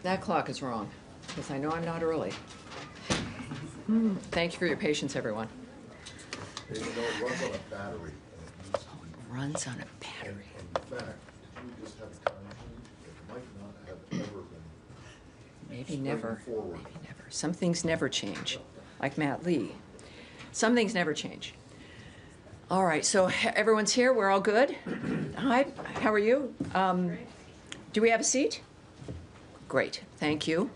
That clock is wrong, because I know I'm not early. Thank you for your patience, everyone. It runs on a battery. Runs on a battery. In fact, did we just have a time change? It might not have ever been. Maybe never. Forward. Maybe never. Some things never change, like Matt Lee. Some things never change. All right, so everyone's here. We're all good. Hi, how are you? Do we have a seat? Great, thank you.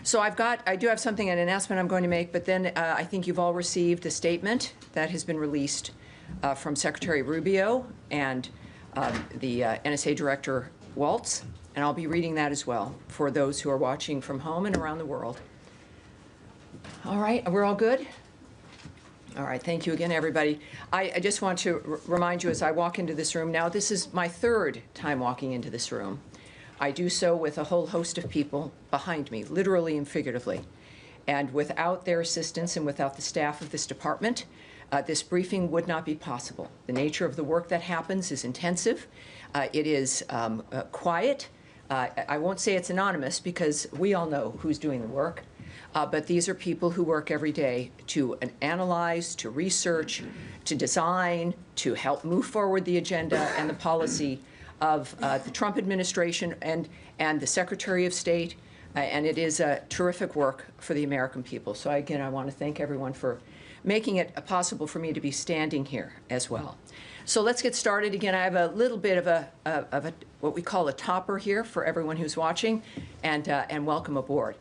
So I do have something, an announcement I'm going to make, but then I think you've all received a statement that has been released from Secretary Rubio and the NSA Director Waltz, and I'll be reading that as well for those who are watching from home and around the world. All right, we're all good? All right, thank you again, everybody. I just want to remind you as I walk into this room, now this is my third time walking into this room. I do so with a whole host of people behind me, literally and figuratively. And without their assistance and without the staff of this department, this briefing would not be possible. The nature of the work that happens is intensive. It is quiet. I won't say it's anonymous because we all know who's doing the work. But these are people who work every day to analyze, to research, to design, to help move forward the agenda and the policy of the Trump administration and the Secretary of State, and it is a terrific work for the American people. So again, I want to thank everyone for making it possible for me to be standing here as well. So let's get started. Again, I have a little bit of a what we call a topper here for everyone who's watching, and welcome aboard.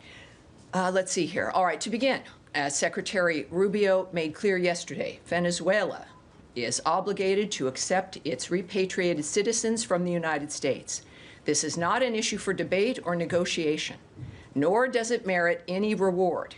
Let's see here. All right, to begin, as Secretary Rubio made clear yesterday, Venezuela is obligated to accept its repatriated citizens from the United States. This is not an issue for debate or negotiation, nor does it merit any reward.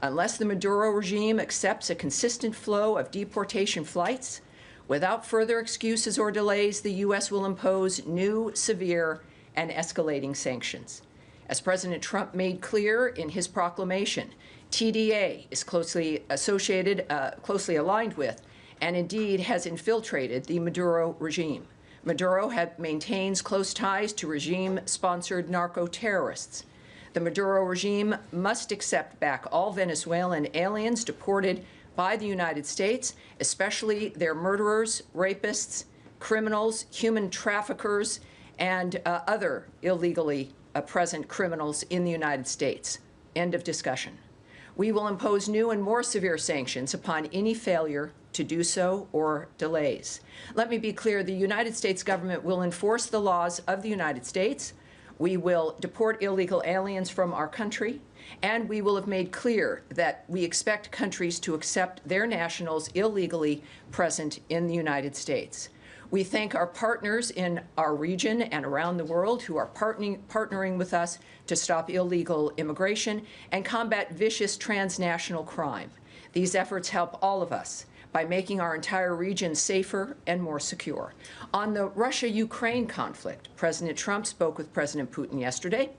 Unless the Maduro regime accepts a consistent flow of deportation flights, without further excuses or delays, the U.S. will impose new, severe, and escalating sanctions. As President Trump made clear in his proclamation, TDA is closely associated, closely aligned with, and indeed has infiltrated the Maduro regime. Maduro maintains close ties to regime-sponsored narco-terrorists. The Maduro regime must accept back all Venezuelan aliens deported by the United States, especially their murderers, rapists, criminals, human traffickers, and other illegally present criminals in the United States. End of discussion. We will impose new and more severe sanctions upon any failure to do so or delays. Let me be clear, the United States government will enforce the laws of the United States. We will deport illegal aliens from our country, and we will have made clear that we expect countries to accept their nationals illegally present in the United States. We thank our partners in our region and around the world who are partnering with us to stop illegal immigration and combat vicious transnational crime. These efforts help all of us by making our entire region safer and more secure. On the Russia-Ukraine conflict, President Trump spoke with President Putin yesterday.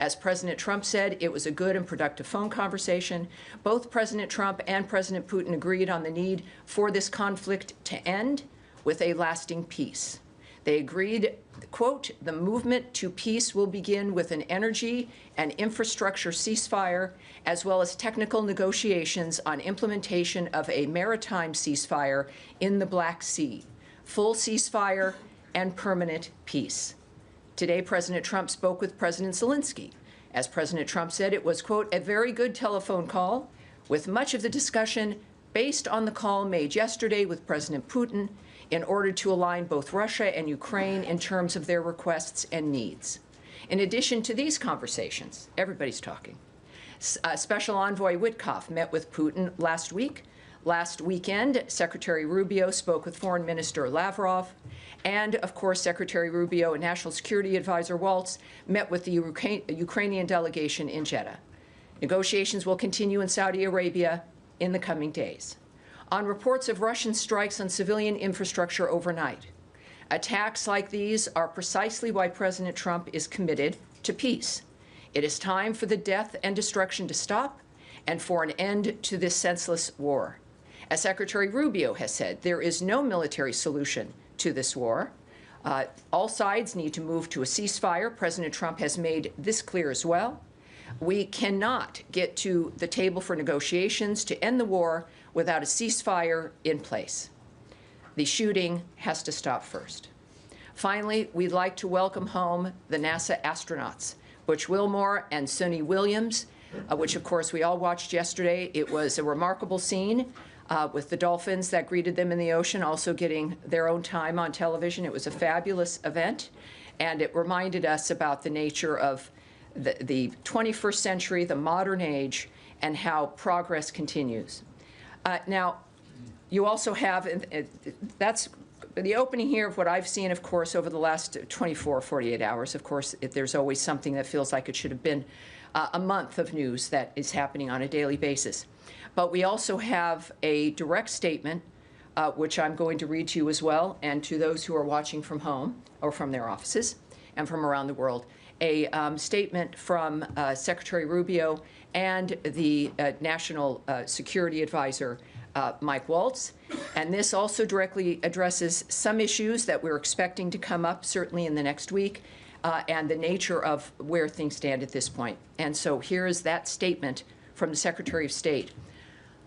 As President Trump said, it was a good and productive phone conversation. Both President Trump and President Putin agreed on the need for this conflict to end with a lasting peace. They agreed, quote, the movement to peace will begin with an energy and infrastructure ceasefire, as well as technical negotiations on implementation of a maritime ceasefire in the Black Sea, full ceasefire and permanent peace. Today, President Trump spoke with President Zelensky. As President Trump said, it was, quote, a very good telephone call, with much of the discussion based on the call made yesterday with President Putin in order to align both Russia and Ukraine in terms of their requests and needs. In addition to these conversations, everybody's talking. Special Envoy Witkoff met with Putin last week. Last weekend, Secretary Rubio spoke with Foreign Minister Lavrov. And, of course, Secretary Rubio and National Security Advisor Waltz met with the Ukrainian delegation in Jeddah. Negotiations will continue in Saudi Arabia in the coming days. On reports of Russian strikes on civilian infrastructure overnight, attacks like these are precisely why President Trump is committed to peace. It is time for the death and destruction to stop and for an end to this senseless war. As Secretary Rubio has said, there is no military solution to this war. All sides need to move to a ceasefire. President Trump has made this clear as well. We cannot get to the table for negotiations to end the war without a ceasefire in place. The shooting has to stop first. Finally, we'd like to welcome home the NASA astronauts, Butch Wilmore and Suni Williams, which, of course, we all watched yesterday. It was a remarkable scene with the dolphins that greeted them in the ocean, also getting their own time on television. It was a fabulous event, and it reminded us about the nature of the 21st century, the modern age, and how progress continues. Now, you also have, that's the opening here of what I've seen, of course, over the last 24, 48 hours. Of course, there's always something that feels like it should have been a month of news that is happening on a daily basis. But we also have a direct statement, which I'm going to read to you as well, and to those who are watching from home or from their offices and from around the world, a statement from Secretary Rubio and the National Security Advisor, Mike Waltz. And this also directly addresses some issues that we're expecting to come up, certainly in the next week, and the nature of where things stand at this point. And so here is that statement from the Secretary of State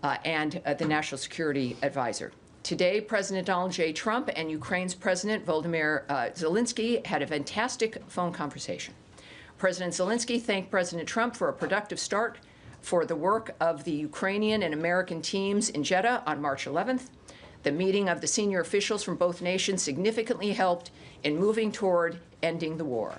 and the National Security Advisor. Today, President Donald J. Trump and Ukraine's President Volodymyr Zelensky had a fantastic phone conversation. President Zelensky thanked President Trump for a productive start for the work of the Ukrainian and American teams in Jeddah on March 11th. The meeting of the senior officials from both nations significantly helped in moving toward ending the war.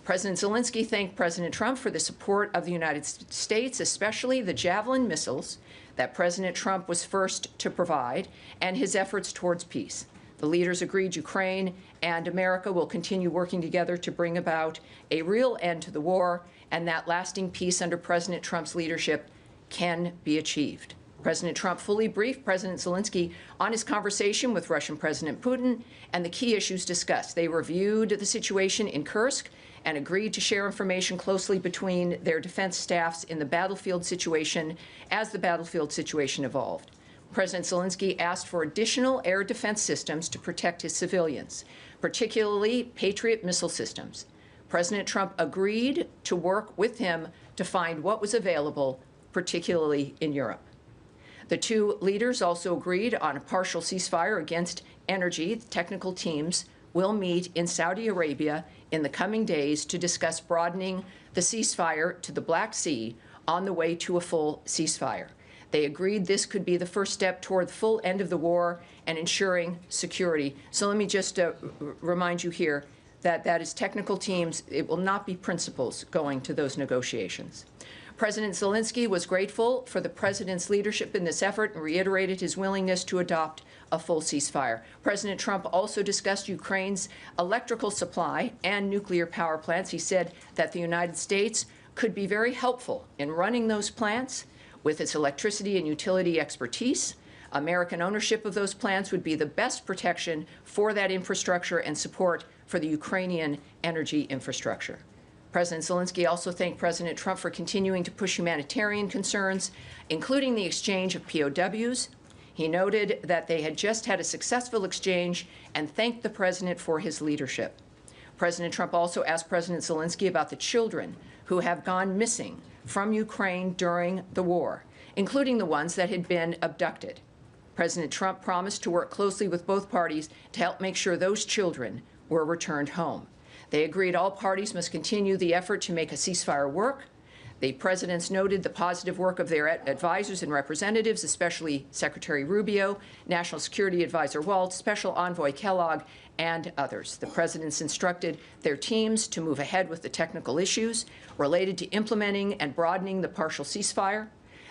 President Zelensky thanked President Trump for the support of the United States, especially the Javelin missiles that President Trump was first to provide, and his efforts towards peace. The leaders agreed Ukraine and America will continue working together to bring about a real end to the war, and that lasting peace under President Trump's leadership can be achieved. President Trump fully briefed President Zelensky on his conversation with Russian President Putin and the key issues discussed. They reviewed the situation in Kursk and agreed to share information closely between their defense staffs in the battlefield situation as the battlefield situation evolved. President Zelensky asked for additional air defense systems to protect his civilians, particularly Patriot missile systems. President Trump agreed to work with him to find what was available, particularly in Europe. The two leaders also agreed on a partial ceasefire against energy. The technical teams will meet in Saudi Arabia in the coming days to discuss broadening the ceasefire to the Black Sea on the way to a full ceasefire. They agreed this could be the first step toward the full end of the war and ensuring security. So let me just remind you here that that is technical teams. It will not be principals going to those negotiations. President Zelensky was grateful for the president's leadership in this effort and reiterated his willingness to adopt a full ceasefire. President Trump also discussed Ukraine's electrical supply and nuclear power plants. He said that the United States could be very helpful in running those plants with its electricity and utility expertise. American ownership of those plants would be the best protection for that infrastructure and support for the Ukrainian energy infrastructure. President Zelensky also thanked President Trump for continuing to push humanitarian concerns, including the exchange of POWs. He noted that they had just had a successful exchange and thanked the president for his leadership. President Trump also asked President Zelensky about the children who have gone missing from Ukraine during the war, including the ones that had been abducted. President Trump promised to work closely with both parties to help make sure those children were returned home. They agreed all parties must continue the effort to make a ceasefire work. The presidents noted the positive work of their advisors and representatives, especially Secretary Rubio, National Security Advisor Waltz, Special Envoy Kellogg, and others. The presidents instructed their teams to move ahead with the technical issues related to implementing and broadening the partial ceasefire.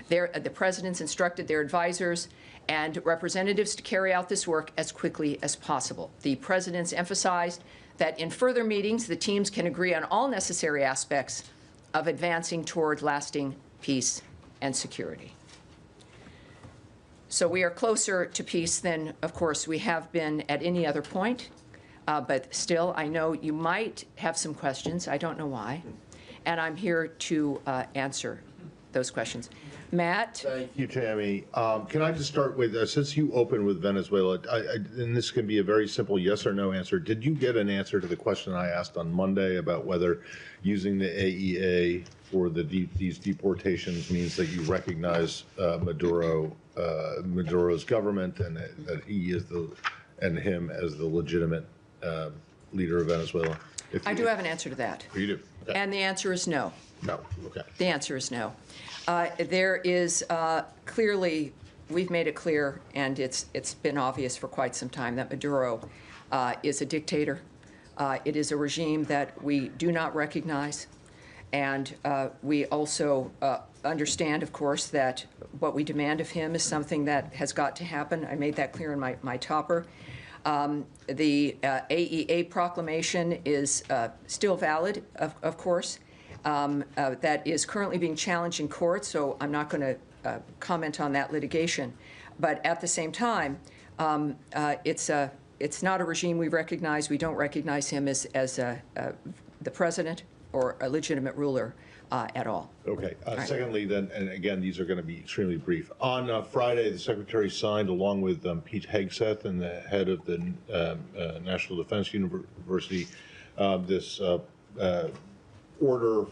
The presidents instructed their advisors and representatives to carry out this work as quickly as possible. The presidents emphasized that in further meetings, the teams can agree on all necessary aspects of advancing toward lasting peace and security. So we are closer to peace than, of course, we have been at any other point. But still, I know you might have some questions. I don't know why. And I'm here to answer those questions. Matt? Thank you, Tammy. Can I just start with, since you opened with Venezuela, and this can be a very simple yes or no answer, did you get an answer to the question I asked on Monday about whether using the AEA for these deportations means that you recognize Maduro's government and that he is him as the legitimate leader of Venezuela? I do have an answer to that. You do? Okay. And the answer is no. No, okay. The answer is no. There is clearly, we've made it clear, and it's been obvious for quite some time, that Maduro is a dictator. It is a regime that we do not recognize. And we also understand, of course, that what we demand of him is something that has got to happen. I made that clear in my topper. The AEA proclamation is still valid, of course. That is currently being challenged in court, so I'm not going to comment on that litigation. But at the same time, it's not a regime we recognize. We don't recognize him as the president or a legitimate ruler at all. Okay. Right. Secondly, then, and again, these are going to be extremely brief. On Friday, the Secretary signed, along with Pete Hegseth and the head of the National Defense University, this order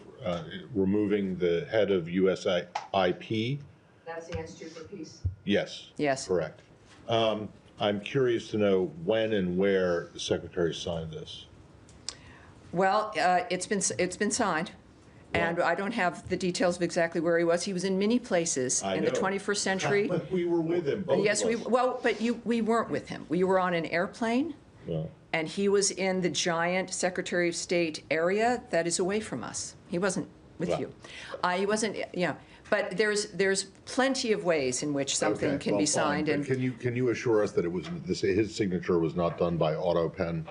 removing the head of USIP. That's the Institute for Peace. Yes. Yes. Correct. I'm curious to know when and where the Secretary signed this. Well, it's been signed. And I don't have the details of exactly where he was. He was in many places in the 21st century. But we were with him. Both yes, of us. but we weren't with him. We were on an airplane, and he was in the giant Secretary of State area that is away from us. He wasn't with you. He wasn't. Yeah. But there's plenty of ways in which something can be signed. And can you assure us that it was his signature was not done by auto pen?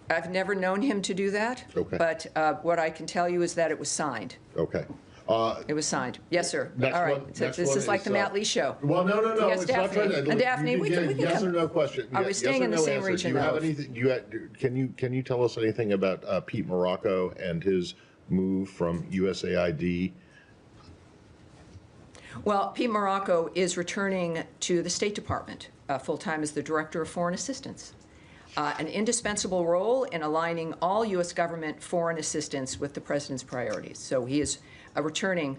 I've never known him to do that. Okay. But what I can tell you is that it was signed. Okay. It was signed. Yes, sir. Next all right. one, so next this one is like the Matt Lee show. Well, no. Yes, It's not Daphne. trying to, And Daphne, we can yes come. or no question. I was staying in the same region. Do you have anything? Can you tell us anything about Pete Morocco and his move from USAID? Well, Pete Morocco is returning to the State Department full-time as the Director of Foreign Assistance. An indispensable role in aligning all U.S. government foreign assistance with the President's priorities. So he is returning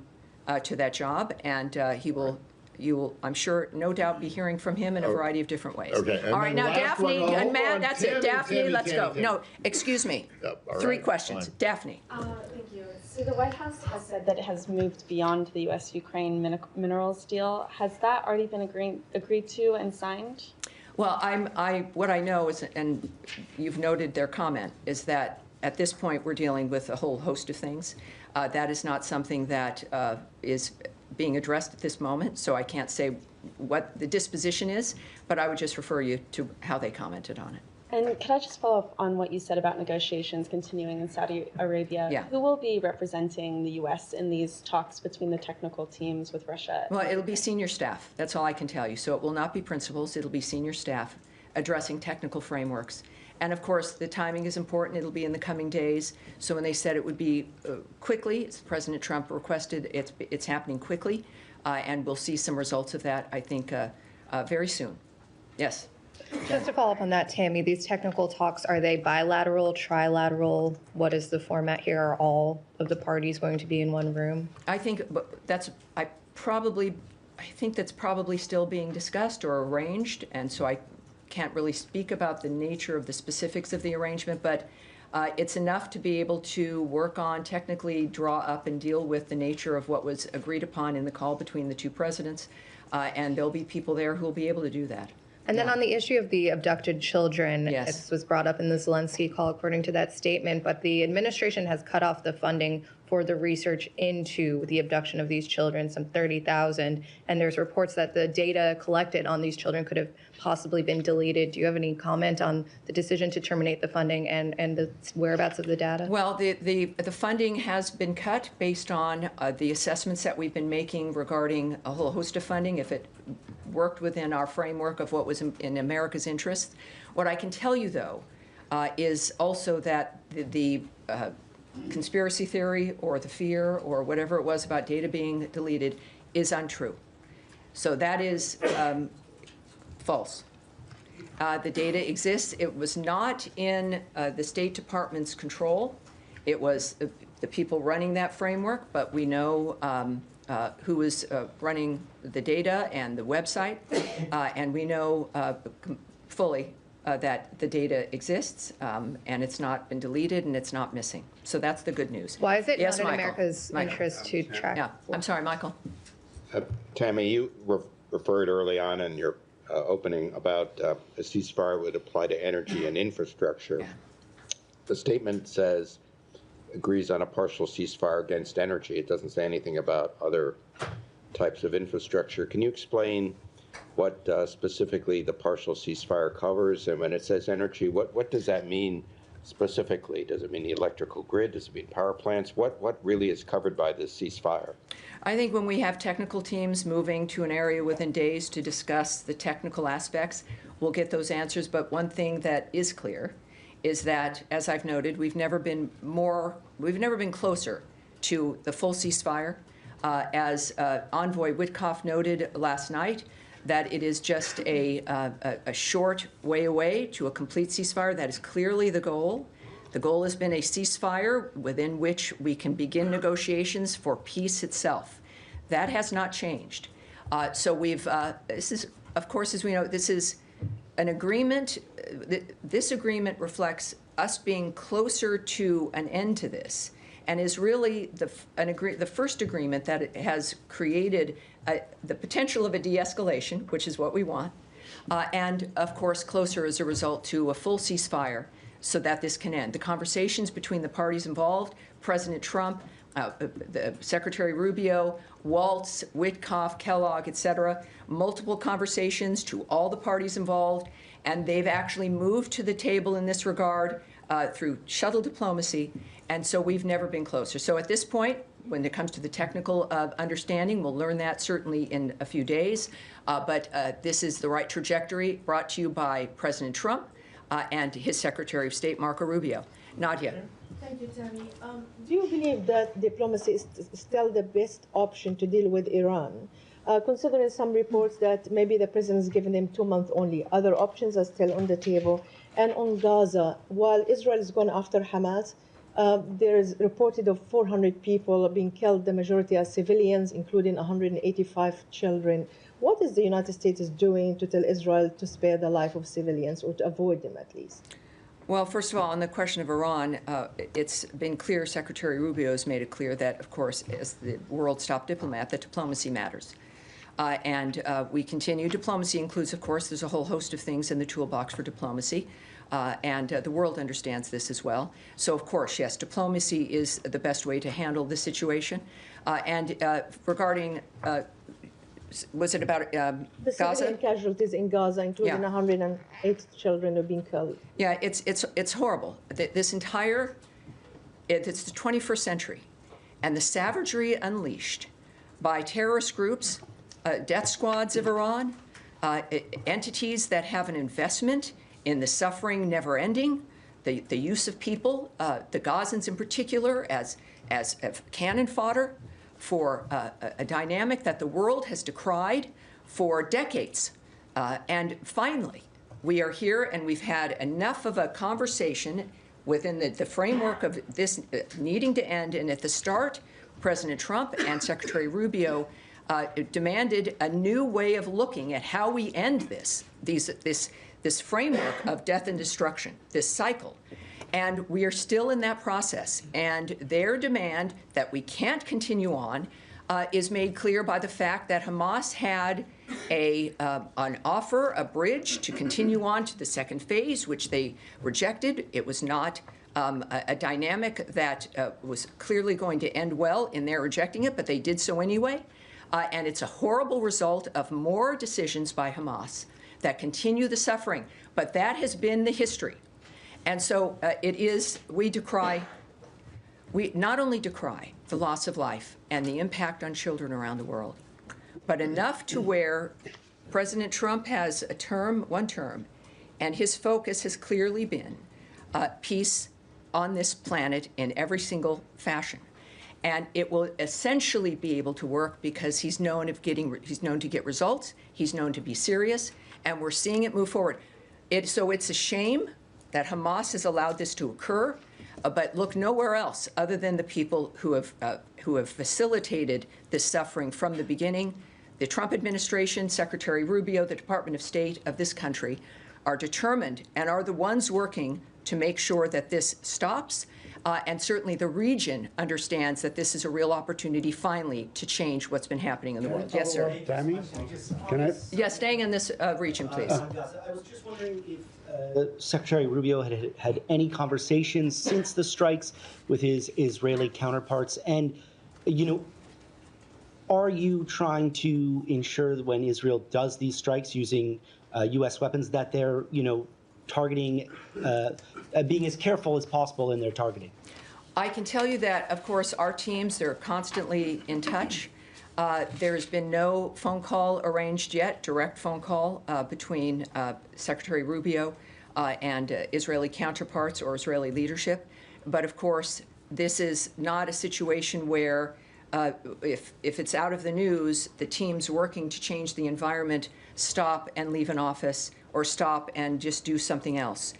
to that job, and you will, I'm sure, no doubt, be hearing from him in a variety of different ways. Okay. All right, now Daphne and Matt, that's it. Daphne, let's go. Tammy. No, excuse me. Three questions. Fine. Daphne. Thank you. So the White House has said that it has moved beyond the U.S.-Ukraine minerals deal. Has that already been agreed to and signed? Well, what I know is, and you've noted their comment, is that at this point we're dealing with a whole host of things. That is not something that is being addressed at this moment, so I can't say what the disposition is, but I would just refer you to how they commented on it. And could I just follow up on what you said about negotiations continuing in Saudi Arabia? Yeah. Who will be representing the U.S. in these talks between the technical teams with Russia? Well, it'll be senior staff. That's all I can tell you. So it will not be principals. It'll be senior staff addressing technical frameworks. And, of course, the timing is important. It'll be in the coming days. So when they said it would be quickly, as President Trump requested, it's happening quickly. And we'll see some results of that, I think, very soon. Yes? Just to follow up on that, Tammy, these technical talks, are they bilateral, trilateral? What is the format here? Are all of the parties going to be in one room? I think I think that's probably still being discussed or arranged, and so I can't really speak about the nature of the specifics of the arrangement, but it's enough to be able to work on, technically draw up and deal with the nature of what was agreed upon in the call between the two presidents, and there'll be people there who will be able to do that. And then on the issue of the abducted children, Yes. this was brought up in the Zelensky call according to that statement, but the administration has cut off the funding for the research into the abduction of these children, some 30,000, and there's reports that the data collected on these children could have possibly been deleted. Do you have any comment on the decision to terminate the funding and the whereabouts of the data? Well, the funding has been cut based on the assessments that we've been making regarding a whole host of funding, if it worked within our framework of what was in America's interest. What I can tell you, though, is also that the conspiracy theory or the fear or whatever it was about data being deleted is untrue. So that is false. The data exists. It was not in the State Department's control. It was the people running that framework, but we know who is running the data and the website, and we know fully that the data exists, and it's not been deleted, and it's not missing. So that's the good news. Why is it Yes, not in Michael. America's Michael. interest to track? Yeah, I'm sorry, Michael. Tammy, you referred early on in your opening about a ceasefire would apply to energy and infrastructure. Yeah. The statement says agrees on a partial ceasefire against energy. It doesn't say anything about other types of infrastructure. Can you explain what specifically the partial ceasefire covers? And when it says energy, what does that mean specifically? Does it mean the electrical grid? Does it mean power plants? What really is covered by this ceasefire? I think when we have technical teams moving to an area within days to discuss the technical aspects, we'll get those answers. But one thing that is clear is that, as I've noted, we've never been closer to the full ceasefire. As Envoy Witkoff noted last night, that it is just a short way away to a complete ceasefire. That is clearly the goal. The goal has been a ceasefire within which we can begin negotiations for peace itself. That has not changed. So we've, this is, of course, as we know, this is an agreement. This agreement reflects us being closer to an end to this, and is really the first agreement that has created the potential of a de-escalation, which is what we want, and of course closer as a result to a full ceasefire so that this can end. The conversations between the parties involved, President Trump, the Secretary Rubio, Waltz, Witkoff, Kellogg, et cetera, multiple conversations to all the parties involved, and they've actually moved to the table in this regard through shuttle diplomacy, and so we've never been closer. So at this point, when it comes to the technical understanding, we'll learn that certainly in a few days, but this is the right trajectory brought to you by President Trump and his Secretary of State, Marco Rubio. Nadia. Thank you, Tammy. Do you believe that diplomacy is still the best option to deal with Iran? Considering some reports that maybe the president has given them 2 months only, other options are still on the table. And on Gaza, while Israel is going after Hamas, there is reported of 400 people being killed, the majority are civilians, including 185 children. What is the United States doing to tell Israel to spare the life of civilians, or to avoid them at least? Well, first of all, on the question of Iran, it's been clear, Secretary Rubio has made it clear that, of course, as the world's top diplomat, that diplomacy matters. And we continue. Diplomacy includes, of course, there's a whole host of things in the toolbox for diplomacy, and the world understands this as well. So, of course, yes, diplomacy is the best way to handle the situation. And regarding, was it about The Gaza? civilian casualties in Gaza, including 108 children, have been killed. Yeah, it's horrible. This entire, it's the 21st century, and the savagery unleashed by terrorist groups, death squads of Iran, entities that have an investment in the suffering never ending, the use of people, the Gazans in particular, as cannon fodder for a dynamic that the world has decried for decades. And finally, we are here, and we've had enough of a conversation within the framework of this needing to end. And at the start, President Trump and Secretary Rubio demanded a new way of looking at how we end this framework of death and destruction, this cycle. And we are still in that process. And their demand that we can't continue on is made clear by the fact that Hamas had an offer, a bridge to continue on to the second phase, which they rejected. It was not a dynamic that was clearly going to end well in their rejecting it, but they did so anyway. And it's a horrible result of more decisions by Hamas that continue the suffering. But that has been the history. And so we not only decry the loss of life and the impact on children around the world, but enough to where President Trump has one term, and his focus has clearly been peace on this planet in every single fashion. And it will essentially be able to work because he's known to get results, he's known to be serious, and we're seeing it move forward. So it's a shame that Hamas has allowed this to occur, but look nowhere else other than the people who have facilitated this suffering from the beginning. The Trump administration, Secretary Rubio, the Department of State of this country are determined and are the ones working to make sure that this stops. And certainly the region understands that this is a real opportunity, finally, to change what's been happening in the world. Yes, sir. Tammy, can I? Yeah, staying in this region, please. I was just wondering if Secretary Rubio had any conversations since the strikes with his Israeli counterparts, and, are you trying to ensure that when Israel does these strikes using U.S. weapons that they're, targeting, being as careful as possible in their targeting? I can tell you that, of course, our teams, they're constantly in touch. There's been no phone call arranged yet, direct phone call between Secretary Rubio and Israeli counterparts or Israeli leadership. But of course, this is not a situation where if it's out of the news, the teams working to change the environment stop and leave an office or stop and just do something else.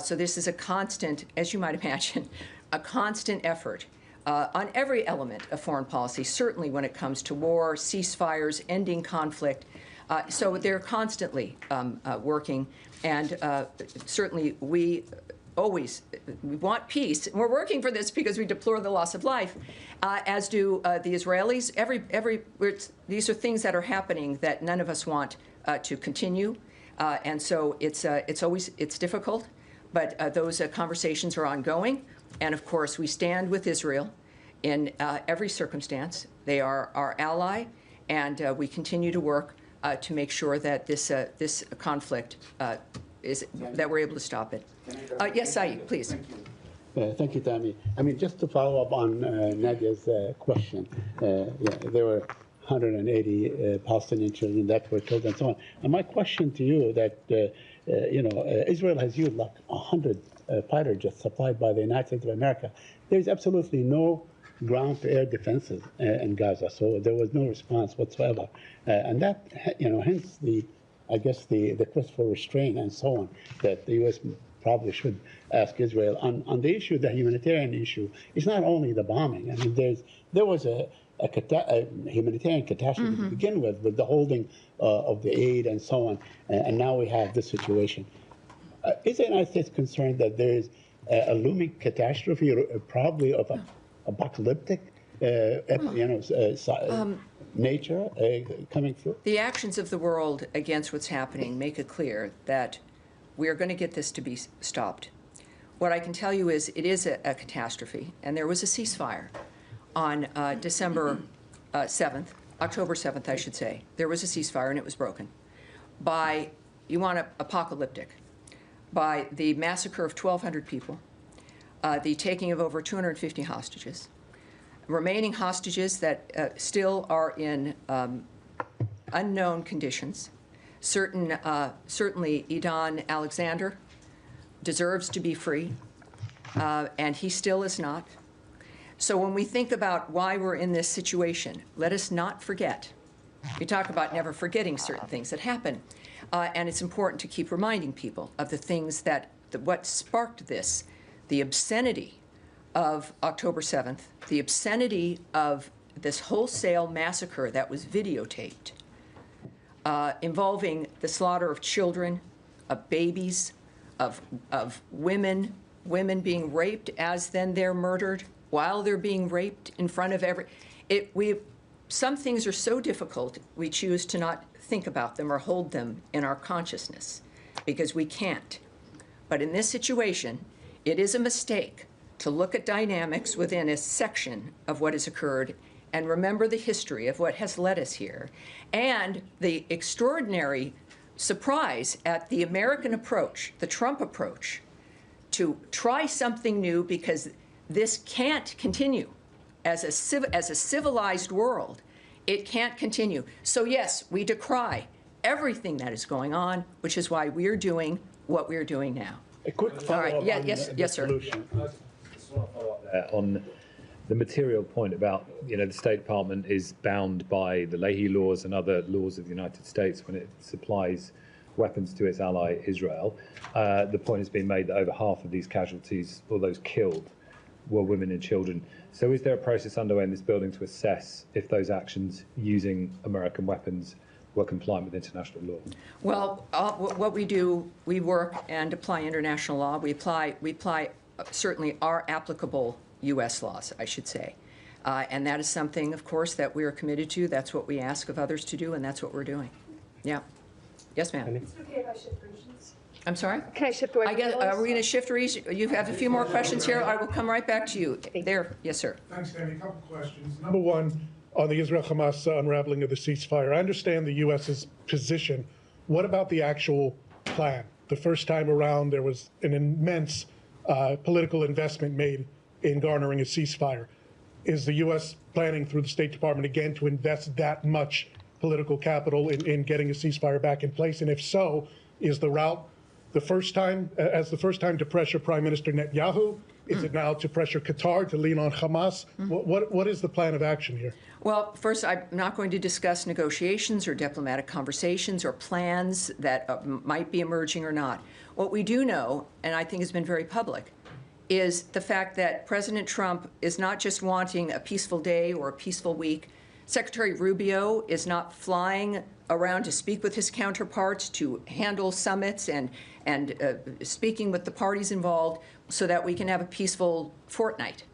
So this is a constant, as you might imagine, a constant effort on every element of foreign policy, certainly when it comes to war, ceasefires, ending conflict. So they're constantly working, and certainly we want peace. And we're working for this because we deplore the loss of life, as do the Israelis. These are things that are happening that none of us want to continue, and so it's difficult, but those conversations are ongoing. And of course, we stand with Israel in every circumstance. They are our ally, and we continue to work to make sure that this conflict that we're able to stop it. Yes, Saeed, please. Thank you, Tammy. I mean, just to follow up on Nadia's question, there were 180 Palestinian children that were killed and so on. And my question to you that, Israel has used like 100 fighter jets supplied by the United States of America. There's absolutely no ground-to-air defenses in Gaza, so there was no response whatsoever. And that, hence the quest for restraint and so on, that the U.S. probably should ask Israel. On the issue, the humanitarian issue, it's not only the bombing. I mean, there was a humanitarian catastrophe to begin with the holding of the aid and so on, and now we have this situation. Is the United States concerned that there is a looming catastrophe, probably of apocalyptic, nature coming through? The actions of the world against what's happening make it clear that we are going to get this to be stopped. What I can tell you is it is a catastrophe, and there was a ceasefire on October 7th, I should say. There was a ceasefire, and it was broken by, apocalyptic, by the massacre of 1,200 people, the taking of over 250 hostages, remaining hostages that still are in unknown conditions. Certainly, Idan Alexander deserves to be free, and he still is not. So when we think about why we're in this situation, let us not forget. We talk about never forgetting certain things that happen, and it's important to keep reminding people of the things what sparked this, the obscenity of October 7th, the obscenity of this wholesale massacre that was videotaped, involving the slaughter of children, of babies, of women being raped as then they're murdered while they're being raped in front of some things are so difficult, we choose to not think about them or hold them in our consciousness because we can't. But in this situation, it is a mistake to look at dynamics within a section of what has occurred and remember the history of what has led us here and the extraordinary surprise at the American approach, the Trump approach, to try something new because this can't continue. As a civilized world, it can't continue. So yes, we decry everything that is going on, which is why we are doing what we are doing now. A quick follow-up All right. on Yes, the sir. solution. just want to follow up there on the material point about, the State Department is bound by the Leahy laws and other laws of the United States when it supplies weapons to its ally Israel. The point has been made that over half of these casualties, or those killed, were women and children. So is there a process underway in this building to assess if those actions using American weapons were compliant with international law? Well, what we do, we work and apply international law. We apply certainly our applicable U.S. laws, I should say. And that is something, of course, that we are committed to. That's what we ask of others to do, and that's what we're doing. Yeah. Yes, ma'am. Is it okay if I shift regions? I'm sorry? Can I shift away from Are we going to shift region? You have a few more questions here. I will come right back to you. There. Yes, sir. Thanks, Tammy. A couple questions. Number one, on the Israel-Hamas unraveling of the ceasefire. I understand the U.S.'s position. What about the actual plan? The first time around, there was an immense political investment made in garnering a ceasefire. Is the U.S. planning through the State Department again to invest that much political capital in getting a ceasefire back in place? And if so, is the route the first time to pressure Prime Minister Netanyahu? Is it now to pressure Qatar to lean on Hamas? What is the plan of action here? Well, first, I'm not going to discuss negotiations or diplomatic conversations or plans that might be emerging or not. What we do know, and I think has been very public, is the fact that President Trump is not just wanting a peaceful day or a peaceful week. Secretary Rubio is not flying around to speak with his counterparts, to handle summits and speaking with the parties involved so that we can have a peaceful fortnight.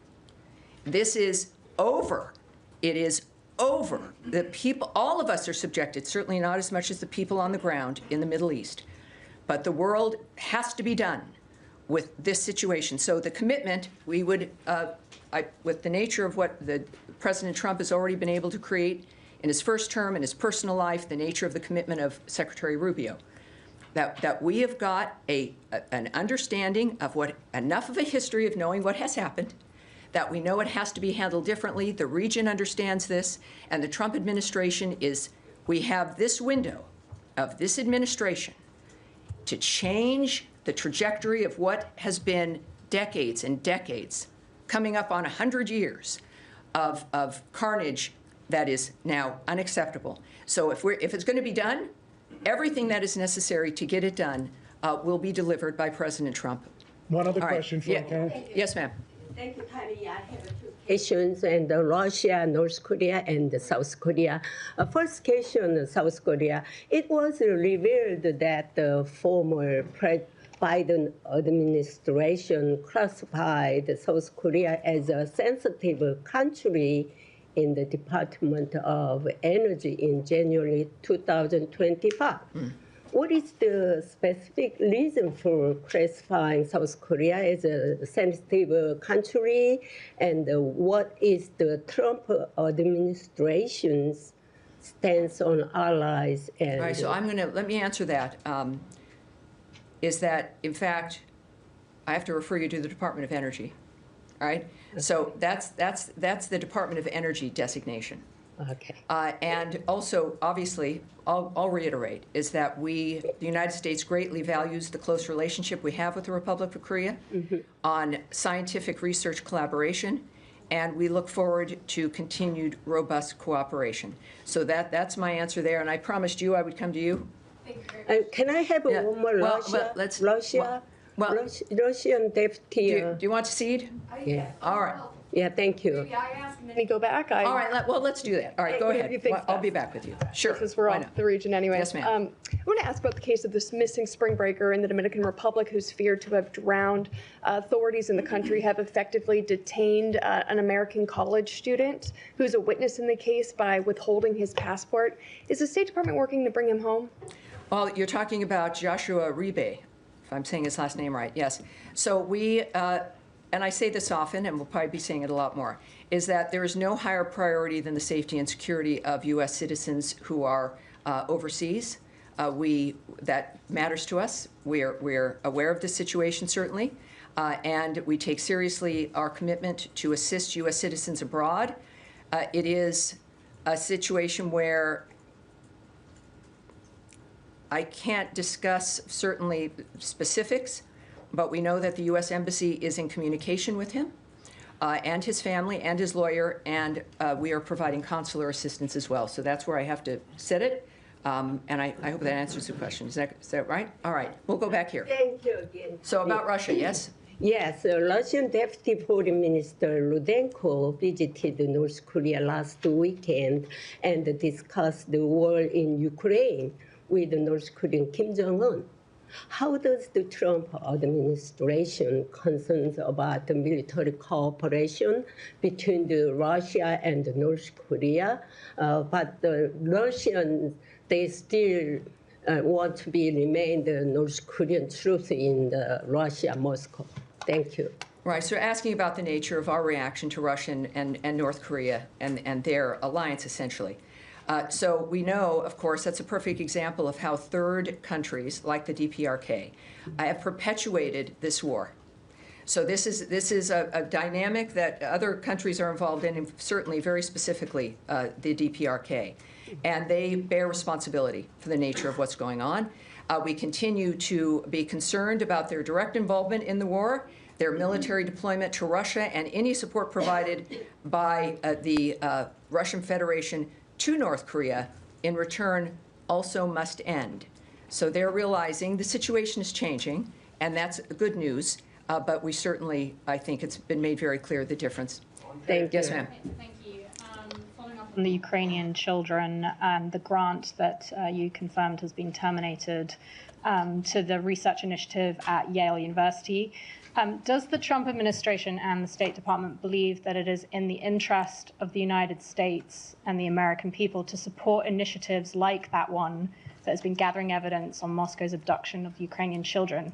This is over. It is over. The people, all of us are subjected, certainly not as much as the people on the ground in the Middle East. But the world has to be done with this situation. So the commitment, we would, with the nature of what President Trump has already been able to create in his first term, in his personal life, the nature of the commitment of Secretary Rubio, that we have got an understanding of enough of a history of knowing what has happened, that we know it has to be handled differently. The region understands this, and the Trump administration we have this window of this administration to change the trajectory of what has been decades and decades, coming up on 100 years of carnage that is now unacceptable. So if it's going to be done, everything that is necessary to get it done will be delivered by President Trump. One other question for Yes, ma'am. Thank you, Tammy. I have two questions, and Russia, North Korea, and South Korea. First question, South Korea. It was revealed that the former Biden administration classified South Korea as a sensitive country in the Department of Energy in January 2025. What is the specific reason for classifying South Korea as a sensitive country, and what is the Trump administration's stance on allies? And all right, so let me answer that. Is that, in fact, I have to refer you to the Department of Energy, all right? So that's the Department of Energy designation. Okay. And also, obviously, I'll reiterate, is that the United States greatly values the close relationship we have with the Republic of Korea on scientific research collaboration, and we look forward to continued robust cooperation. So that's my answer there, and I promised you I would come to you. Can I have one more Russia? Russian Dept. Do you want to cede? Yeah. All right. Yeah, thank you. Maybe I ask and then you go back. All right, well, let's do that. All right, go ahead. I'll be back with you. Sure. Because we're off the region anyway. Yes, ma'am. I want to ask about the case of this missing spring breaker in the Dominican Republic who's feared to have drowned. Authorities in the country have effectively detained an American college student who's a witness in the case by withholding his passport. Is the State Department working to bring him home? Well, you're talking about Joshua Ribe, if I'm saying his last name right, yes. So we, and I say this often, and we'll probably be saying it a lot more, is that there is no higher priority than the safety and security of U.S. citizens who are overseas. That matters to us. We're aware of the situation, certainly, and we take seriously our commitment to assist U.S. citizens abroad. It is a situation where I can't discuss certainly specifics, but we know that the U.S. Embassy is in communication with him, and his family and his lawyer, and we are providing consular assistance as well. So that's where I have to set it, and I hope that answers the question. Is that right? All right, we'll go back here. Thank you again. So about Russia, yes? Yes, Russian Deputy Foreign Minister Rudenko visited North Korea last weekend and discussed the war in Ukraine with North Korean Kim Jong-un. How does the Trump administration concerns about the military cooperation between Russia and North Korea, but the Russians, they still want to remain the North Korean troops in Russia, Moscow? Thank you. Right, so asking about the nature of our reaction to Russia and North Korea and their alliance, essentially. So we know, of course, that's a perfect example of how third countries, like the DPRK, have perpetuated this war. So this is a dynamic that other countries are involved in, and certainly very specifically the DPRK. And they bear responsibility for the nature of what's going on. We continue to be concerned about their direct involvement in the war, their military deployment to Russia, and any support provided by the Russian Federation to North Korea in return also must end. So they're realizing the situation is changing, and that's good news, but we certainly, I think it's been made very clear the difference. Thank you. Yes, ma'am. Thank you. Following up on the Ukrainian children, the grant that you confirmed has been terminated to the research initiative at Yale University. Does the Trump administration and the State Department believe that it is in the interest of the United States and the American people to support initiatives like that one that has been gathering evidence on Moscow's abduction of Ukrainian children?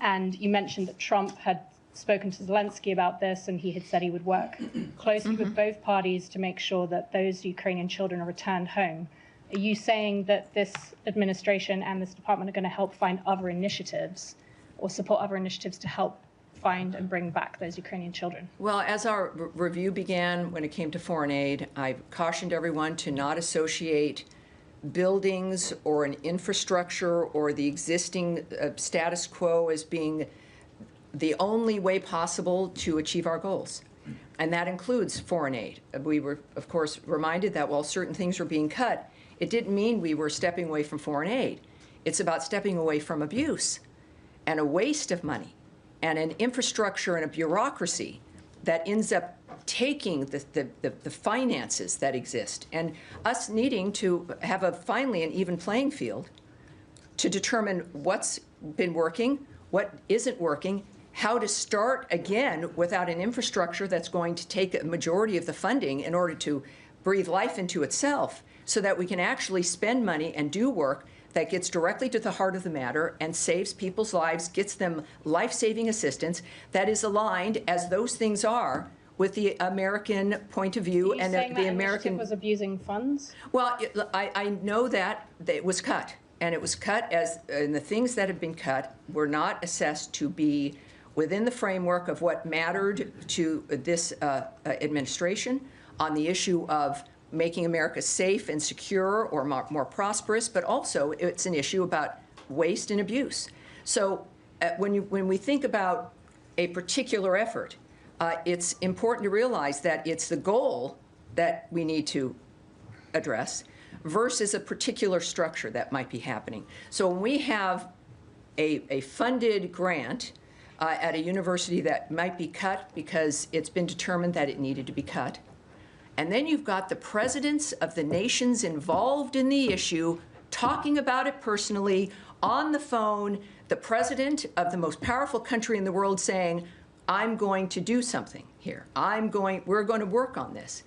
And you mentioned that Trump had spoken to Zelensky about this, and he had said he would work closely with both parties to make sure that those Ukrainian children are returned home. Are you saying that this administration and this department are going to help find other initiatives or support other initiatives to help find and bring back those Ukrainian children? Well, as our review began when it came to foreign aid, I cautioned everyone to not associate buildings or an infrastructure or the existing status quo as being the only way possible to achieve our goals. And that includes foreign aid. We were, of course, reminded that while certain things were being cut, it didn't mean we were stepping away from foreign aid. It's about stepping away from abuse and a waste of money and an infrastructure and a bureaucracy that ends up taking the finances that exist, and us needing to have finally an even playing field to determine what's been working, what isn't working, how to start again without an infrastructure that's going to take a majority of the funding in order to breathe life into itself, so that we can actually spend money and do work that gets directly to the heart of the matter and saves people's lives, gets them life-saving assistance that is aligned, as those things are, with the American point of view and the American. Was abusing funds? Well, I know that it was cut, and it was cut and the things that have been cut were not assessed to be within the framework of what mattered to this administration on the issue of making America safe and secure or more prosperous, but also it's an issue about waste and abuse. So when we think about a particular effort, it's important to realize that it's the goal that we need to address versus a particular structure that might be happening. So when we have a funded grant at a university that might be cut because it's been determined that it needed to be cut, and then you've got the presidents of the nations involved in the issue talking about it personally on the phone, the president of the most powerful country in the world saying, I'm going to do something here. We're going to work on this.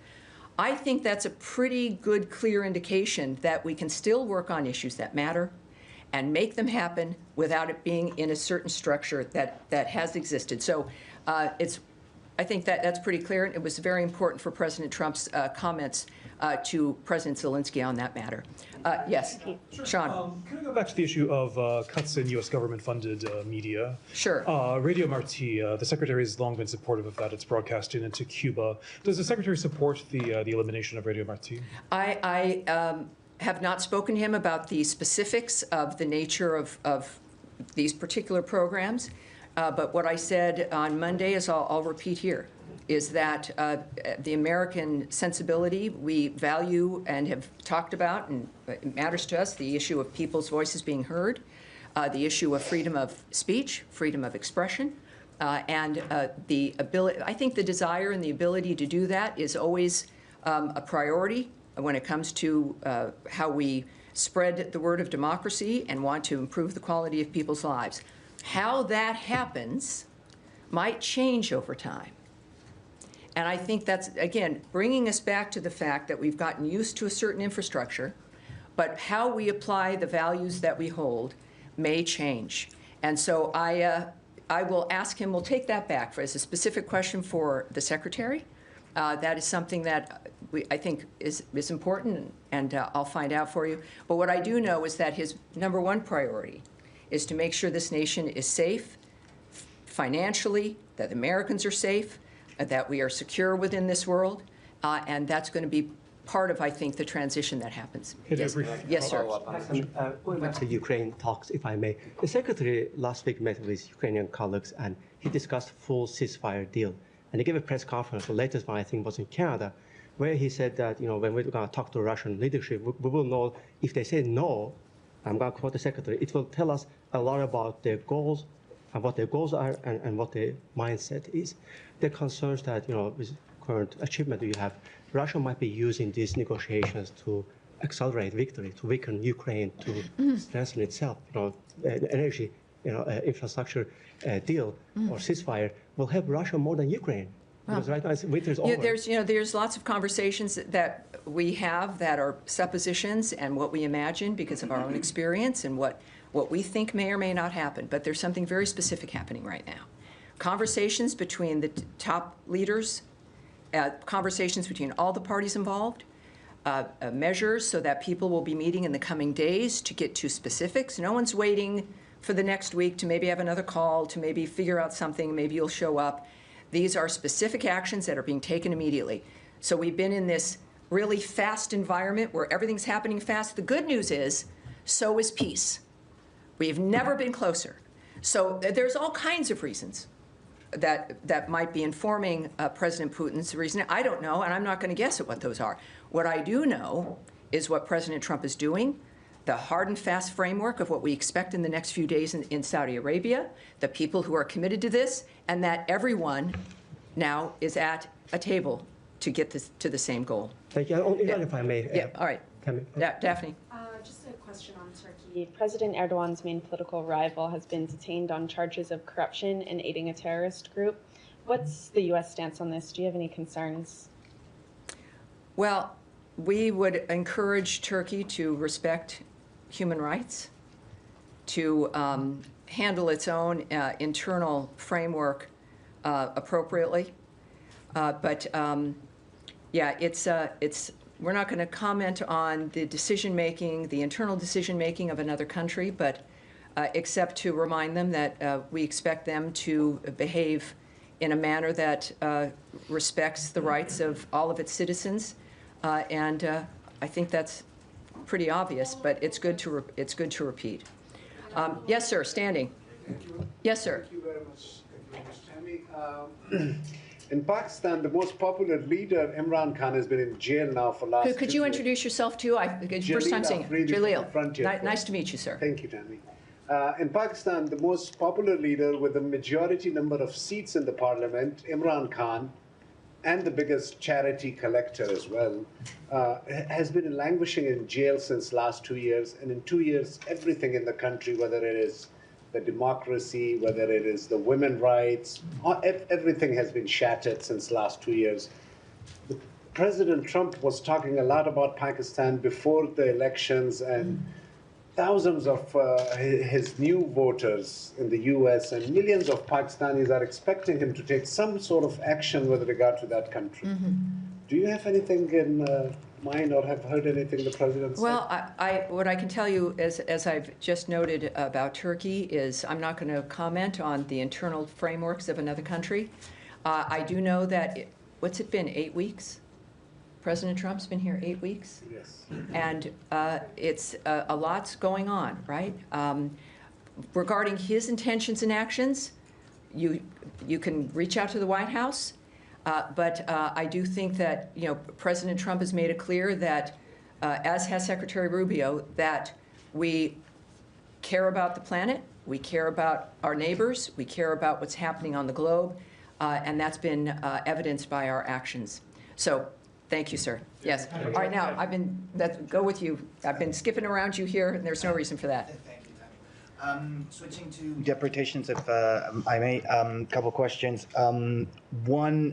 I think that's a pretty good, clear indication that we can still work on issues that matter and make them happen without it being in a certain structure that has existed. So I think that's pretty clear. It was very important for President Trump's comments to President Zelensky on that matter. Yes, sure. Sean. Can I go back to the issue of cuts in U.S. government-funded media? Sure. Radio Marti, the Secretary has long been supportive of that. It's broadcasting into Cuba. Does the Secretary support the elimination of Radio Marti? I have not spoken to him about the specifics of the nature of these particular programs. But what I said on Monday is I'll repeat here. is that the American sensibility, we value and have talked about, and it matters to us, the issue of people's voices being heard, the issue of freedom of speech, freedom of expression, and the ability, I think the desire and the ability to do that is always a priority when it comes to how we spread the word of democracy and want to improve the quality of people's lives. How that happens might change over time. And I think that's, again, bringing us back to the fact that we've gotten used to a certain infrastructure, but how we apply the values that we hold may change. And so I will ask him, we'll take that back as a specific question for the Secretary. That is something that I think is important, and I'll find out for you. But what I do know is that his #1 priority is to make sure this nation is safe financially, that Americans are safe, that we are secure within this world, and that's going to be part of, I think, the transition that happens. Yes, yes, sir. Going back to Ukraine talks, if I may. The Secretary last week met with Ukrainian colleagues, and he discussed full ceasefire deal. And he gave a press conference, the latest one I think was in Canada, where he said that, when we're going to talk to Russian leadership, we will know if they say no, I'm going to quote the Secretary, it will tell us a lot about their goals, and what their goals are, and what their mindset is. There are concerns that, with current achievement you have, Russia might be using these negotiations to accelerate victory, to weaken Ukraine, to strengthen itself. Energy, infrastructure deal or ceasefire will help Russia more than Ukraine. Because right now winter's over. There's lots of conversations that we have that are suppositions and what we imagine because of our own experience and what we think may or may not happen. But there's something very specific happening right now. Conversations between the top leaders, conversations between all the parties involved, measures so that people will be meeting in the coming days to get to specifics. No one's waiting for the next week to maybe have another call, to maybe figure out something, maybe you'll show up. These are specific actions that are being taken immediately. So we've been in this really fast environment where everything's happening fast. The good news is, so is peace. We've never been closer. So there's all kinds of reasons that might be informing President Putin's reasoning. I don't know, and I'm not going to guess at what those are. What I do know is what President Trump is doing, the hard and fast framework of what we expect in the next few days in Saudi Arabia, the people who are committed to this, and that everyone now is at a table to get this to the same goal. Thank you. If I may. Yeah, all right. Daphne. Just a question on Turkey. President Erdogan's main political rival has been detained on charges of corruption and aiding a terrorist group. What's the U.S. stance on this? Do you have any concerns? Well, we would encourage Turkey to respect human rights, to handle its own internal framework appropriately. We're not going to comment on the decision-making, the internal decision-making of another country, but except to remind them that we expect them to behave in a manner that respects the rights of all of its citizens. I think that's pretty obvious, but it's good to repeat. Yes, sir. Standing. Yes, sir. Thank you very much. Tammy. In Pakistan, the most popular leader, Imran Khan, has been in jail now for last. Could you introduce yourself too? First time seeing you. Jalil. Nice to meet you, sir. Thank you, Tammy. In Pakistan, the most popular leader with a majority number of seats in the parliament, Imran Khan, and the biggest charity collector as well, has been languishing in jail since last 2 years. And in 2 years, everything in the country, whether it is the democracy, whether it is the women's rights, everything has been shattered since last 2 years. President Trump was talking a lot about Pakistan before the elections, and thousands of his new voters in the U.S. and millions of Pakistanis are expecting him to take some sort of action with regard to that country. Do you have anything in mind or have heard anything the president said? Well, what I can tell you, as I've just noted about Turkey, is I'm not going to comment on the internal frameworks of another country. I do know that, what's it been, 8 weeks? President Trump's been here 8 weeks? Yes. And it's a lot's going on, right? Regarding his intentions and actions, you can reach out to the White House. But I do think that, President Trump has made it clear that, as has Secretary Rubio, that we care about the planet, we care about our neighbors, we care about what's happening on the globe, and that's been evidenced by our actions. So, thank you, sir. Yes. All right, now, go with you. I've been skipping around you here, and there's no reason for that. Switching to deportations, if I may, couple questions. One,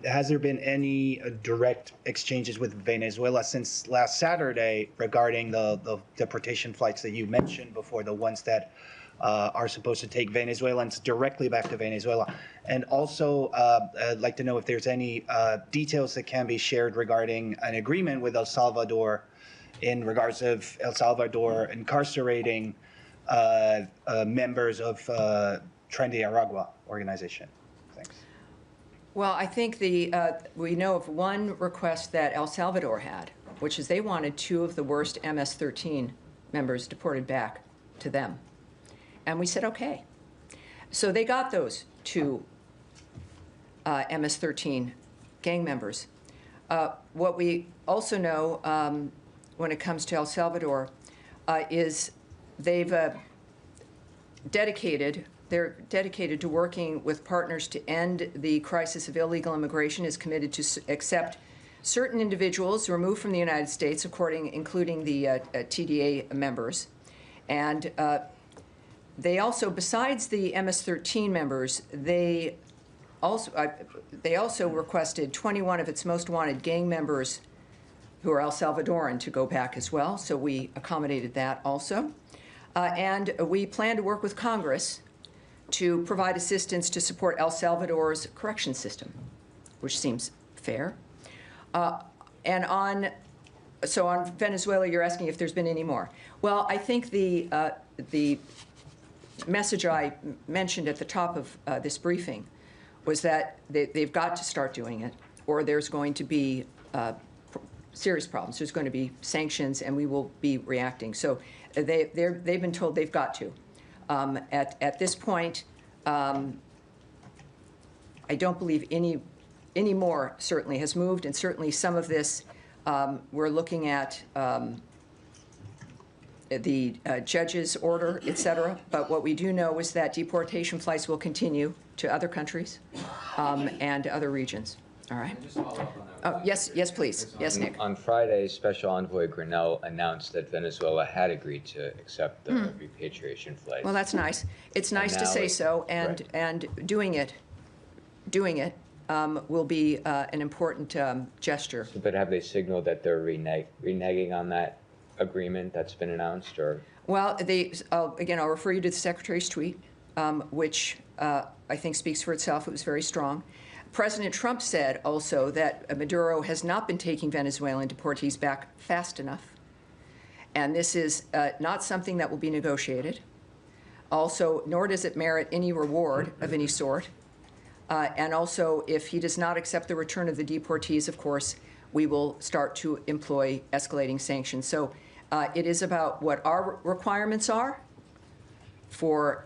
has there been any direct exchanges with Venezuela since last Saturday regarding the deportation flights that you mentioned before, the ones that are supposed to take Venezuelans directly back to Venezuela? And also, I'd like to know if there's any details that can be shared regarding an agreement with El Salvador in regards of El Salvador incarcerating members of Tren de Aragua organization. Thanks. Well, I think we know of one request that El Salvador had, which is they wanted 2 of the worst MS-13 members deported back to them. And we said, okay. So they got those 2 MS-13 gang members. What we also know when it comes to El Salvador is they're dedicated to working with partners to end the crisis of illegal immigration, is committed to accept certain individuals removed from the United States, including the TDA members. And they also, besides the MS-13 members, they also requested 21 of its most wanted gang members who are El Salvadoran to go back as well. So we accommodated that also. And we plan to work with Congress to provide assistance to support El Salvador's correction system, which seems fair. And on Venezuela, you're asking if there's been any more. Well, I think the message I mentioned at the top of this briefing was that they've got to start doing it, or there's going to be serious problems. There's going to be sanctions, and we will be reacting. So they've been told they've got to. At this point, I don't believe any more certainly has moved, and certainly some of this we're looking at the judge's order, et cetera. But what we do know is that deportation flights will continue to other countries and other regions. All right. Oh, yes, please. Yes, Nick. On Friday, Special Envoy Grinnell announced that Venezuela had agreed to accept the repatriation flights. Well, that's nice. It's nice to say so, and doing it will be an important gesture. So, but have they signaled that they're reneging on that agreement that's been announced, or? Well, again, I'll refer you to the Secretary's tweet, which I think speaks for itself. It was very strong. President Trump said also that Maduro has not been taking Venezuelan deportees back fast enough. And this is not something that will be negotiated. Also, nor does it merit any reward of any sort. And also, if he does not accept the return of the deportees, of course, we will start to employ escalating sanctions. So it is about what our requirements are for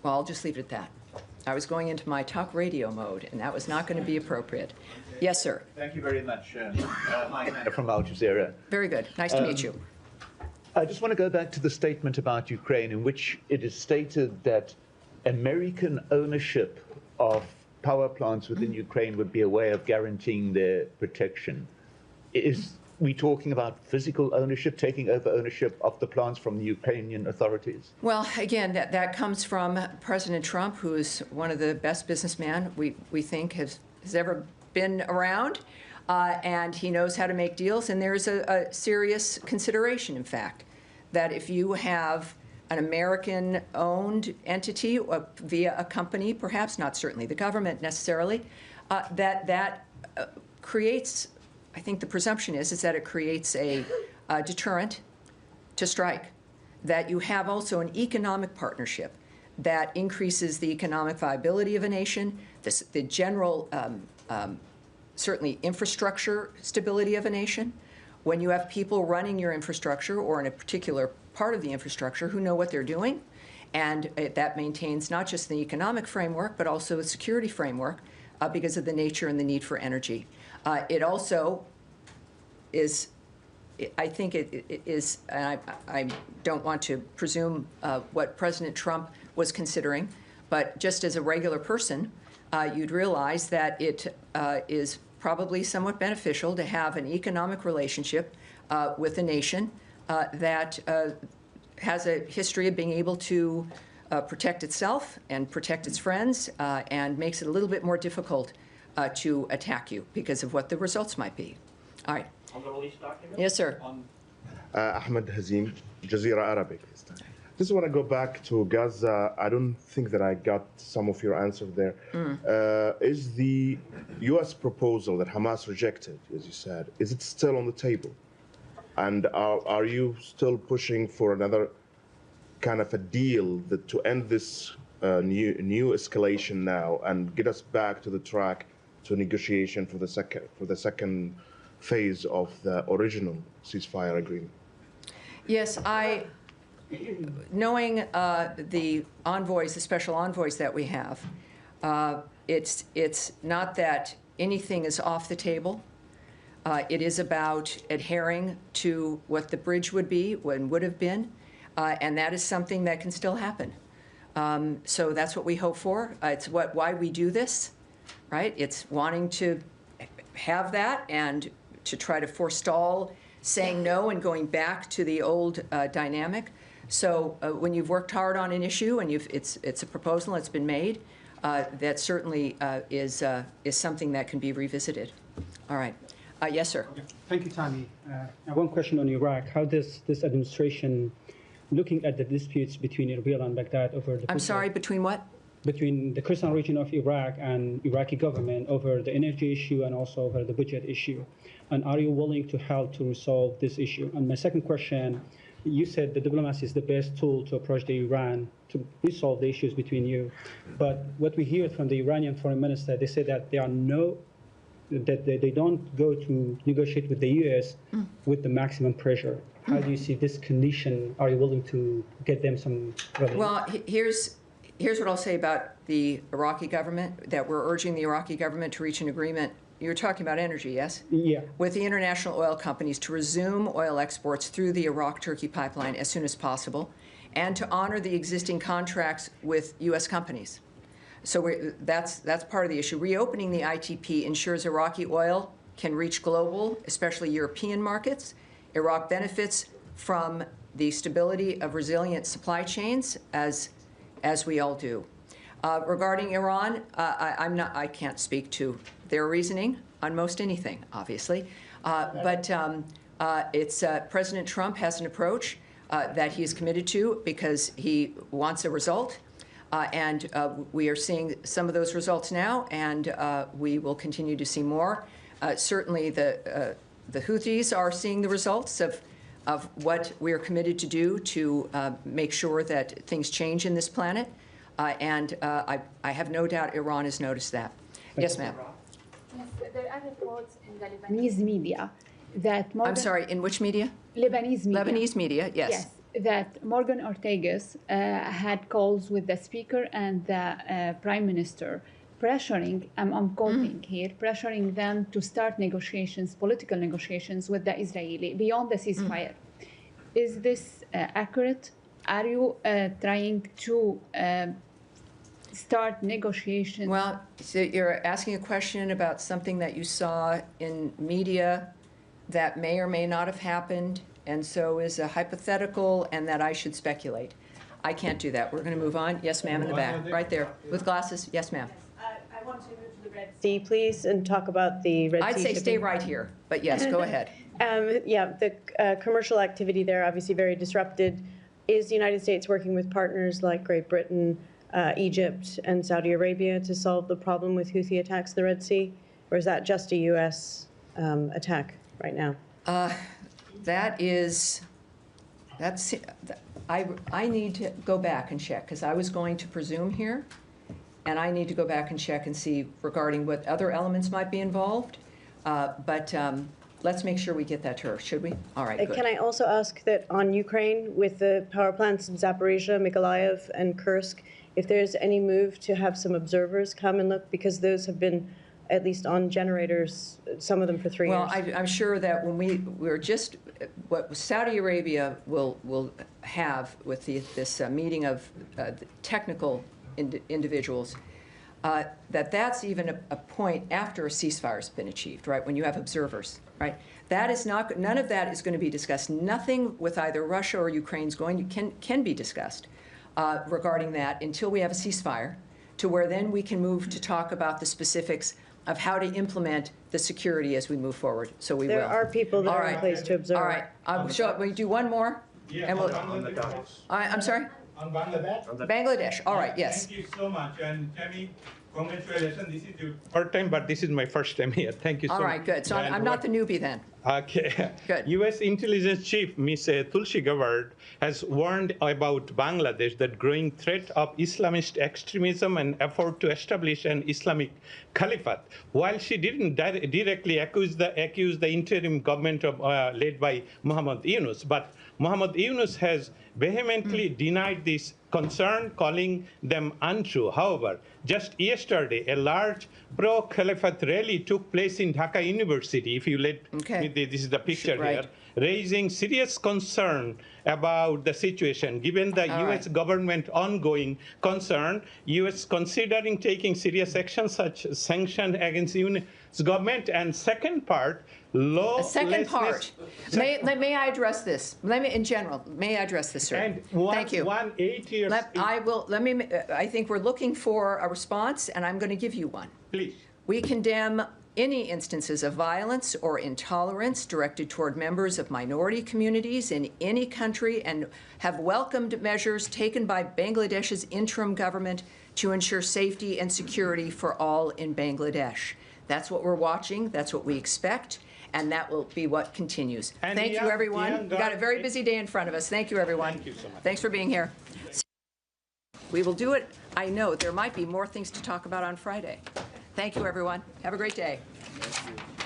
well, I'll just leave it at that. I was going into my talk radio mode, and that was not going to be appropriate. Yes, sir. Thank you very much. From Al Jazeera. Very good. Nice to meet you. I just want to go back to the statement about Ukraine, in which it is stated that American ownership of power plants within Ukraine would be a way of guaranteeing their protection. Is we talking about physical ownership, taking over ownership of the plants from the Ukrainian authorities? Well, again, that comes from President Trump, who is one of the best businessmen we think has ever been around, and he knows how to make deals. And there's a serious consideration, in fact, that if you have an American-owned entity via a company, perhaps not certainly the government necessarily, that creates, I think the presumption is that it creates a deterrent to strike, that you have also an economic partnership that increases the economic viability of a nation, the general, certainly infrastructure stability of a nation. When you have people running your infrastructure, or in a particular part of the infrastructure, who know what they're doing And that maintains not just the economic framework, but also a security framework because of the nature and the need for energy. It also is, I think it is, and I don't want to presume what President Trump was considering, but just as a regular person, you'd realize that it is probably somewhat beneficial to have an economic relationship with a nation that has a history of being able to protect itself and protect its friends and makes it a little bit more difficult to attack you because of what the results might be. All right. On the release document? Yes, sir. Ahmed Hazim, Jazeera Arabic. Just want to go back to Gaza. I don't think that I got some of your answer there. Is the U.S. proposal that Hamas rejected, as you said, is it still on the table? And are you still pushing for another kind of a deal that to end this new escalation now and get us back to the track to negotiation for the second phase of the original ceasefire agreement? Yes, knowing the envoys, the special envoys that we have, it's not that anything is off the table. It is about adhering to what the bridge would be, when would have been, and that is something that can still happen. So that's what we hope for. It's why we do this, right? It's wanting to have that and to try to forestall saying no and going back to the old dynamic. So when you've worked hard on an issue and it's a proposal that's been made, that certainly is something that can be revisited. All right. Yes, sir. Thank you, Tammy. One question on Iraq. How does this administration, looking at the disputes between Erbil and Baghdad over the... I'm sorry, between what? Between the Kurdistan region of Iraq and Iraqi government over the energy issue and also over the budget issue. And are you willing to help to resolve this issue? And my second question, you said the diplomacy is the best tool to approach the Iran to resolve the issues between you. But what we hear from the Iranian foreign minister, they say that there are that they don't go to negotiate with the U.S. with the maximum pressure. How do you see this condition? Are you willing to get them some relief? Well, here's what I'll say about the Iraqi government, that we're urging the Iraqi government to reach an agreement. You're talking about energy, yes? Yeah. With the international oil companies to resume oil exports through the Iraq-Turkey pipeline as soon as possible, and to honor the existing contracts with U.S. companies. So that's part of the issue. Reopening the ITP ensures Iraqi oil can reach global, especially European markets. Iraq benefits from the stability of resilient supply chains, as we all do. Regarding Iran, I can't speak to their reasoning on most anything, obviously. But President Trump has an approach that he is committed to because he wants a result. And we are seeing some of those results now, and we will continue to see more. Certainly, the Houthis are seeing the results of what we are committed to do to make sure that things change in this planet. And I have no doubt Iran has noticed that. Yes, ma'am. Yes, there are reports in the Lebanese media that I'm sorry, in which media? Lebanese media. Lebanese media, yes. Yes, that Morgan Ortagus had calls with the speaker and the prime minister, pressuring, I'm quoting here, pressuring them to start negotiations, political negotiations with the Israeli beyond the ceasefire. Is this accurate? Are you trying to start negotiations? Well, so you're asking a question about something that you saw in media that may or may not have happened, and so is a hypothetical, and that I should speculate. I can't do that. We're going to move on. Yes, ma'am, in the back, right there, with glasses. Yes, ma'am. I want to move to the Red Sea, please, and talk about the Red Sea. I'd say stay right here, but yes, go ahead. Yeah, the commercial activity there obviously very disrupted. Is the United States working with partners like Great Britain, Egypt, and Saudi Arabia to solve the problem with Houthi attacks in the Red Sea, or is that just a U.S. Attack right now? I need to go back and check, because I was going to presume here, and I need to go back and check and see regarding what other elements might be involved. But let's make sure we get that to her, should we? All right, good. Can I also ask that on Ukraine, with the power plants in Zaporizhia, Mykolaiv, and Kursk, if there's any move to have some observers come and look, because those have been at least on generators, some of them for 3 years. Well, I'm sure that when we're just, what Saudi Arabia will have with this meeting of technical individuals, that's even a point after a ceasefire's been achieved, right? When you have observers, right? That is not, none of that is going to be discussed. Nothing with either Russia or Ukraine can be discussed regarding that until we have a ceasefire, to where then we can move to talk about the specifics of how to implement the security as we move forward. So we will. There are people that All are right. in place to observe. All right. So we do one more? Yeah, and we'll, Bangladesh. I'm sorry? On Bangladesh? Bangladesh. All right, yes. Thank you so much. And Tammy, congratulations. This is your third time, but this is my first time here. Thank you so much. All right, good. So I'm not the newbie then. Okay. Good. U.S. Intelligence Chief Ms. Tulsi Gabbard has warned about Bangladesh that growing threat of Islamist extremism and effort to establish an Islamic caliphate. While she didn't directly accuse the interim government of, led by Muhammad Yunus, but Muhammad Yunus has vehemently denied this concern, calling them untrue. However, just yesterday, a large pro-caliphate rally took place in Dhaka University. If you let me, this is the picture here, raising serious concern about the situation. Given the U.S. government ongoing concern, U.S. considering taking serious action such as sanction against Yunus government. And second part, lawlessness. May I address this? In general, may I address this, sir? And Thank you. 8 years. I think we're looking for a response, and I'm going to give you one. Please. We condemn any instances of violence or intolerance directed toward members of minority communities in any country, and have welcomed measures taken by Bangladesh's interim government to ensure safety and security for all in Bangladesh. That's what we're watching. That's what we expect. And that will be what continues. And Thank you, everyone. We've got a very busy day in front of us. Thank you, everyone. Thank you so much. Thanks for being here. We will do it. I know there might be more things to talk about on Friday. Thank you, everyone. Have a great day. Thank you.